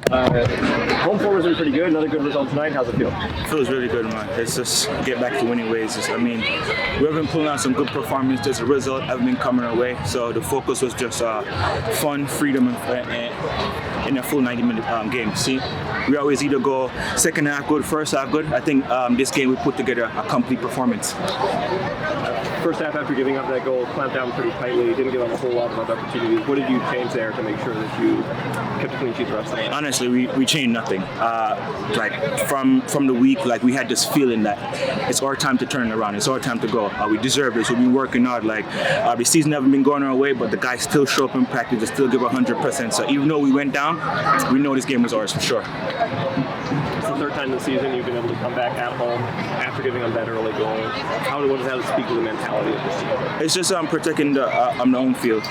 Home form has been pretty good. Another good result tonight. How's it feel? Feels really good, man. It's just get back to winning ways. We have been pulling out some good performances. The result have been coming our way. So the focus was just fun, freedom, and in a full 90-minute game. See, we always either go second half good, first half good. I think this game we put together a complete performance. First half, after giving up that goal, clamped down pretty tightly. Didn't give up a whole lot of opportunities. What did you change there to make sure that you kept a clean sheet the rest of the night? Honestly, we changed nothing. From the week, we had this feeling that it's our time to turn it around. It's our time to go. We deserve this. We've been working hard. The season haven't been going our way, but the guys still show up in practice. They still give 100%. So even though we went down, we know this game was ours for sure. It's the third time this season you've been able to come back at home after giving up that early goal. What does that speak to the mentality of this team? It's just protecting the home field.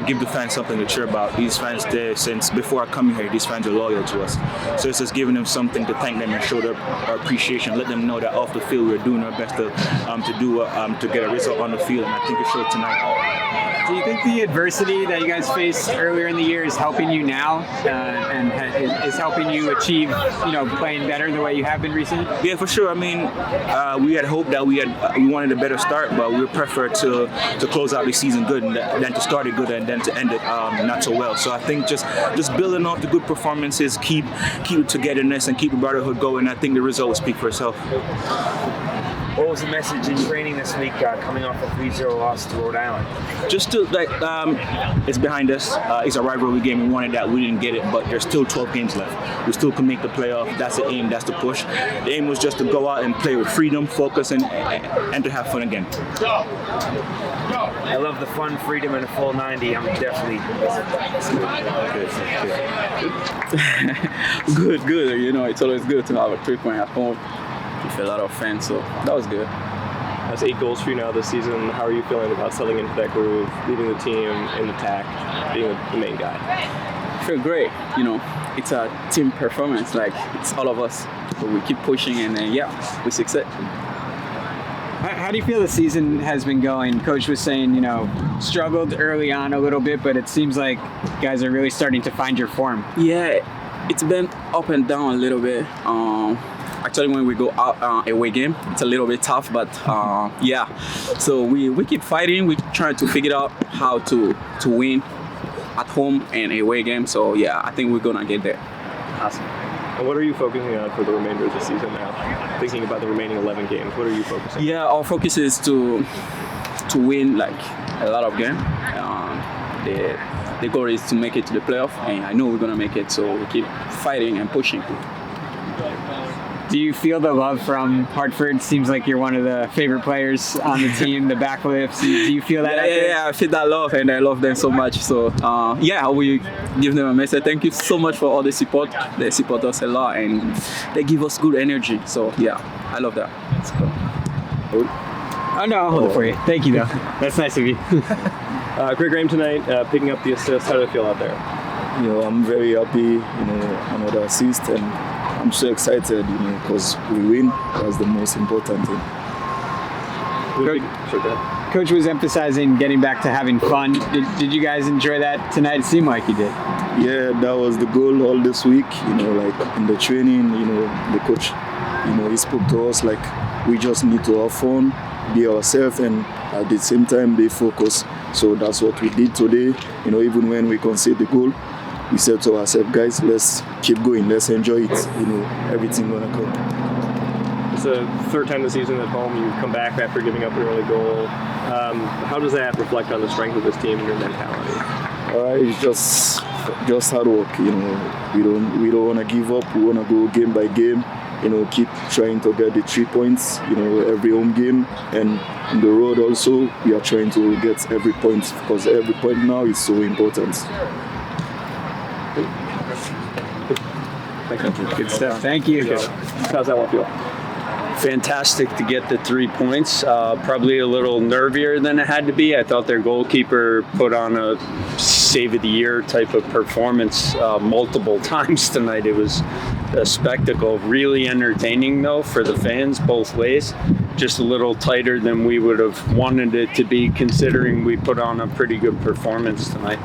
Give the fans something to cheer about. These fans, since before I come here, these fans are loyal to us. So it's just giving them something to thank them and show our appreciation. Let them know that off the field we're doing our best to get a result on the field, and I think it showed tonight. Do you think the adversity that you guys faced earlier in the year is helping you now and is helping you achieve, playing better the way you have been recently? Yeah, for sure. We had hoped that we wanted a better start, but we prefer to close out the season good than to start it good and then to end it not so well. So I think just building off the good performances, keep togetherness and keep the brotherhood going. I think the result will speak for itself. What was the message in training this week coming off a 3-0 loss to Rhode Island? Just to it's behind us. It's a rivalry game. We wanted that. We didn't get it, but there's still 12 games left. We still can make the playoff. That's the aim. That's the push. The aim was just to go out and play with freedom, focus, and to have fun again. I love the fun, freedom, and a full 90. I'm definitely good. It's always good to have a 3-point at home with a lot of fans, so that was good. That's 8 goals for you now this season. How are you feeling about settling into that groove, leading the team in attack, being the main guy? I feel great. It's a team performance. It's all of us. So we keep pushing, and we succeed. How do you feel the season has been going? Coach was saying, struggled early on a little bit, but it seems like guys are really starting to find your form. Yeah, it's been up and down a little bit. Actually, when we go out away game, it's a little bit tough, but So we keep fighting. We try to figure out how to win at home and away game. So I think we're gonna get there. Awesome. And what are you focusing on for the remainder of the season now? Thinking about the remaining 11 games, what are you focusing on? Yeah, our focus is to win a lot of games. The goal is to make it to the playoff, and I know we're gonna make it. So we keep fighting and pushing. Do you feel the love from Hartford? Seems like you're one of the favorite players on the team, the backlifts. Do you feel that? Yeah, I feel that love, and I love them so much. So, we give them a message. Thank you so much for all the support. They support us a lot, and they give us good energy. So, I love that. Let's go. Oh, no, I'll hold it for you. Thank you, though. That's nice of you. Great game tonight, picking up the assist. How do it feel out there? I'm very happy, another assist, and I'm so excited, because we win. That's the most important thing. Coach was emphasizing getting back to having fun. Did you guys enjoy that tonight? It seemed like you did. Yeah, that was the goal all this week. In the training, the coach, he spoke to us we just need to have fun, be ourselves, and at the same time be focused. So that's what we did today. Even when we conceded the goal, we said to ourselves, guys, let's keep going, let's enjoy it. Everything gonna come. It's the third time this season at home. You've come back after giving up an early goal. How does that reflect on the strength of this team and your mentality? It's just hard work. We don't want to give up. We want to go game by game. Keep trying to get the 3 points. Every home game, and on the road also, we are trying to get every point, because every point now is so important. Thank you. Good stuff. Thank you. How's that one feel? Fantastic to get the 3 points. Probably a little nervier than it had to be. I thought their goalkeeper put on a save of the year type of performance multiple times tonight. It was a spectacle. Really entertaining though for the fans both ways. Just a little tighter than we would have wanted it to be, considering we put on a pretty good performance tonight.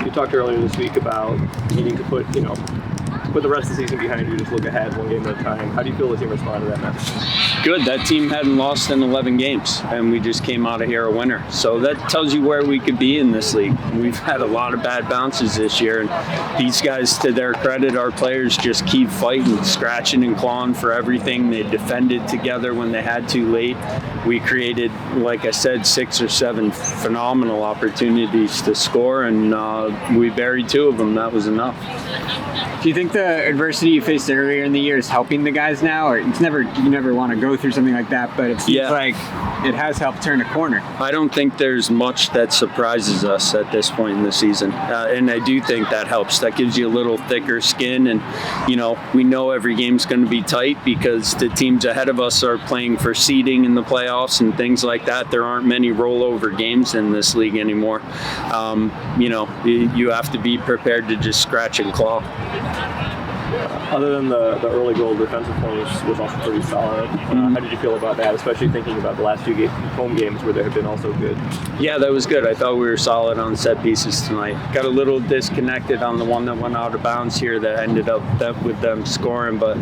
You talked earlier this week about needing to put put the rest of the season behind you, just look ahead one game at a time. How do you feel the team responded to that message? Good. That team hadn't lost in 11 games, and we just came out of here a winner. So that tells you where we could be in this league. We've had a lot of bad bounces this year, and these guys, to their credit, our players just keep fighting, scratching and clawing for everything. They defended together when they had to late. We created, like I said, 6 or 7 phenomenal opportunities to score, and we buried 2 of them. That was enough. Do you think the adversity you faced earlier in the year is helping the guys now, or you never want to go through something like that, but it seems like it has helped turn a corner? I don't think there's much that surprises us at this point in the season, and I do think that helps. That gives you a little thicker skin, and we know every game's going to be tight because the teams ahead of us are playing for seeding in the playoffs and things like that. There aren't many rollover games in this league anymore. You have to be prepared to just scratch and claw. Other than the early goal, defensive play was also pretty solid. How did you feel about that, especially thinking about the last 2 home games where they have been also good? Yeah, that was good. I thought we were solid on set pieces tonight. Got a little disconnected on the one that went out of bounds here that ended up with them scoring, but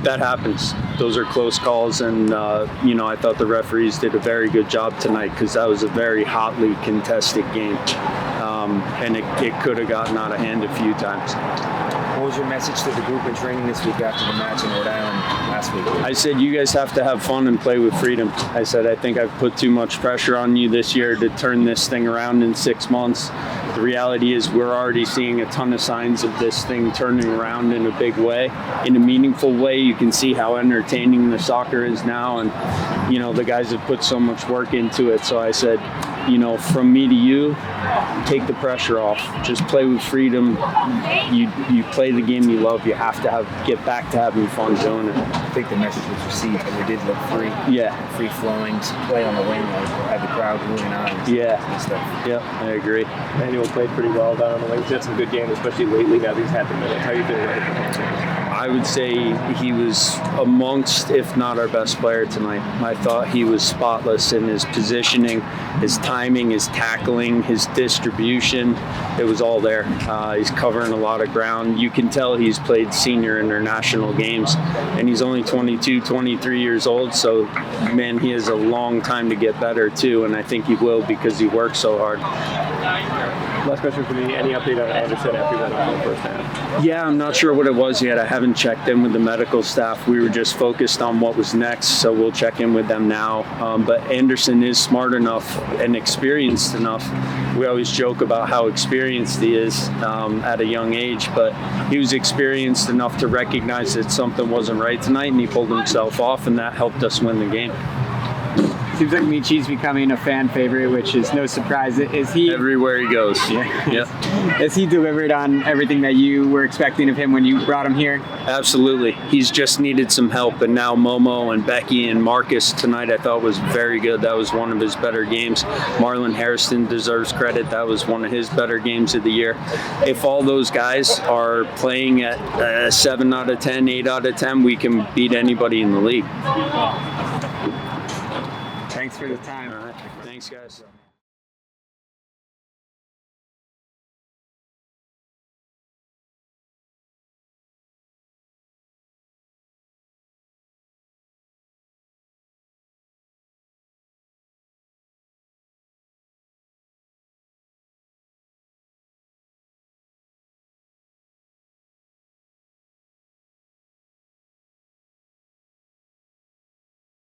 that happens. Those are close calls, and I thought the referees did a very good job tonight because that was a very hotly contested game, and it could have gotten out of hand a few times. What was your message to the group in training this week after the match in Rhode Island last week? I said, you guys have to have fun and play with freedom. I said, I think I've put too much pressure on you this year to turn this thing around in 6 months. The reality is we're already seeing a ton of signs of this thing turning around in a big way, in a meaningful way. You can see how entertaining the soccer is now, and the guys have put so much work into it. So I said, from me to you, take the pressure off. Just play with freedom. You play the game you love. You have to get back to having fun doing it. I think the message was received, but we did look free. Yeah. Free flowing, play on the wing, had the crowd moving on. And stuff. Yeah, I agree. Manuel played pretty well down on the wing. He's had some good games, especially lately now that he's had the minutes. How are you feeling about him? I would say he was amongst, if not our best player tonight. I thought he was spotless in his positioning, his timing, his tackling, his distribution. It was all there. He's covering a lot of ground. You can tell he's played senior international games, and he's only 22, 23 years old. So, man, he has a long time to get better too, and I think he will because he works so hard. Last question for me. Any update on Anderson after that in the first half? Yeah, I'm not sure what it was yet. I haven't checked in with the medical staff. We were just focused on what was next, so we'll check in with them now. But Anderson is smart enough and experienced enough. We always joke about how experienced he is at a young age, but he was experienced enough to recognize that something wasn't right tonight, and he pulled himself off, and that helped us win the game. Seems like Michi's becoming a fan favorite, which is no surprise. Is he everywhere he goes? Yeah. Yep. Has he delivered on everything that you were expecting of him when you brought him here? Absolutely. He's just needed some help, and now Momo and Becky and Marcus tonight I thought was very good. That was one of his better games. Marlon Harrison deserves credit. That was one of his better games of the year. If all those guys are playing at 7 out of 10, 8 out of 10, we can beat anybody in the league. Thanks for the time. All right. Thanks, guys.